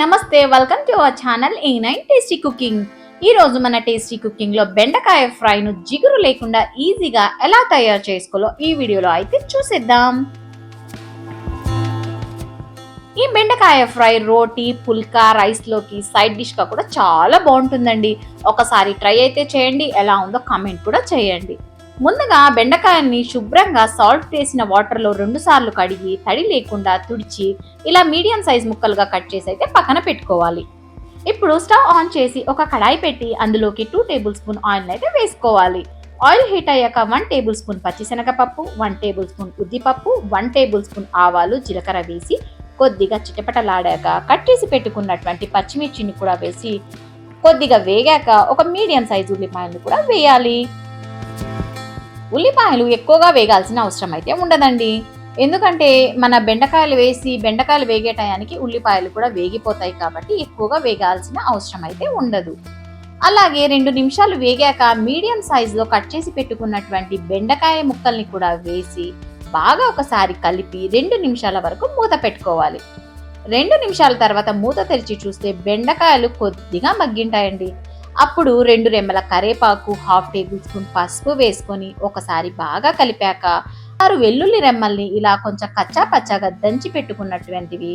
నమస్తే, welcome to our channel A9 tasty cooking. ఈ రోజు మన టేస్టీ కుకింగ్ లో బెండకాయ ఫ్రైను జిగురు లేకుండా ఈజీగా ఎలా తయారు చేసుకోవాలో ఈ వీడియోలో అయితే చూసేద్దాం. ఈ బెండకాయ ఫ్రై రోటీ, పుల్కా, రైస్ లోకి సైడ్ డిష్ గా కూడా చాలా బాగుంటుందండి. ఒకసారి ట్రై అయితే చేయండి, ఎలా ఉందో కామెంట్ కూడా చేయండి. ముందుగా బెండకాయల్ని శుభ్రంగా సాల్ట్ వేసిన వాటర్లో 2 సార్లు కడిగి తడి లేకుండా తుడిచి ఇలా మీడియం సైజ్ ముక్కలుగా కట్ చేసి అయితే పక్కన పెట్టుకోవాలి. ఇప్పుడు స్టవ్ ఆన్ చేసి ఒక కడాయి పెట్టి అందులోకి 2 టేబుల్ స్పూన్ ఆయిల్ అయితే వేసుకోవాలి. ఆయిల్ హీట్ అయ్యాక 1 టేబుల్ స్పూన్ పచ్చిశనగపప్పు, 1 టేబుల్ స్పూన్ ఉద్దిపప్పు, 1 టేబుల్ స్పూన్ ఆవాలు, జీలకర్ర వేసి కొద్దిగా చిటపటలాడాక కట్ చేసి పెట్టుకున్నటువంటి పచ్చిమిర్చిని కూడా వేసి కొద్దిగా వేగాక ఒక మీడియం సైజు ఉల్లిపాయలు కూడా వేయాలి. ఉల్లిపాయలు ఎక్కువగా వేగాల్సిన అవసరం అయితే ఉండదండి. ఎందుకంటే మన బెండకాయలు వేసి బెండకాయలు వేగే టయానికి ఉల్లిపాయలు కూడా వేగిపోతాయి కాబట్టి ఎక్కువగా వేగాల్సిన అవసరం అయితే ఉండదు. అలాగే 2 నిమిషాలు వేగాక మీడియం సైజులో కట్ చేసి పెట్టుకున్నటువంటి బెండకాయ ముక్కల్ని కూడా వేసి బాగా ఒకసారి కలిపి 2 నిమిషాల వరకు మూత పెట్టుకోవాలి. 2 నిమిషాల తర్వాత మూత తెరిచి చూస్తే బెండకాయలు కొద్దిగా మగ్గింటాయండి. అప్పుడు 2 రెమ్మల కరేపాకు, 1/2 టేబుల్ స్పూన్ పసుపు వేసుకొని ఒకసారి బాగా కలిపాక 6 వెల్లుల్లి రెమ్మల్ని ఇలా కొంచెం కచ్చా పచ్చాగా దంచి పెట్టుకున్నటువంటివి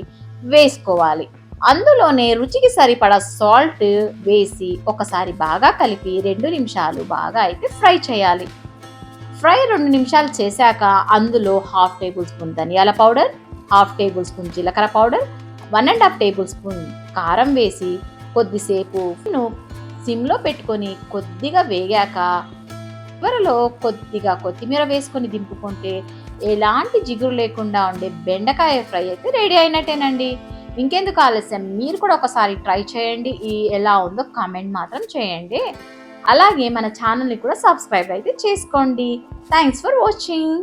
వేసుకోవాలి. అందులోనే రుచికి సరిపడా సాల్ట్ వేసి ఒకసారి బాగా కలిపి 2 నిమిషాలు బాగా అయితే ఫ్రై చేయాలి. ఫ్రై 2 నిమిషాలు చేశాక అందులో 1/2 టేబుల్ స్పూన్ ధనియాల పౌడర్, 1/2 టేబుల్ స్పూన్ జీలకర్ర పౌడర్, 1.5 టేబుల్ స్పూన్ కారం వేసి కొద్దిసేపు సిమ్లో పెట్టుకొని కొద్దిగా వేగాక చివరలో కొద్దిగా కొత్తిమీర వేసుకొని దింపుకుంటే ఎలాంటి జిగురు లేకుండా ఉండే బెండకాయ ఫ్రై అయితే రెడీ అయినట్టేనండి. ఇంకెందుకు ఆలస్యం, మీరు కూడా ఒకసారి ట్రై చేయండి. ఎలా ఉందో కామెంట్ మాత్రం చేయండి. అలాగే మన ఛానల్ని కూడా సబ్స్క్రైబ్ అయితే చేసుకోండి. Thanks for watching.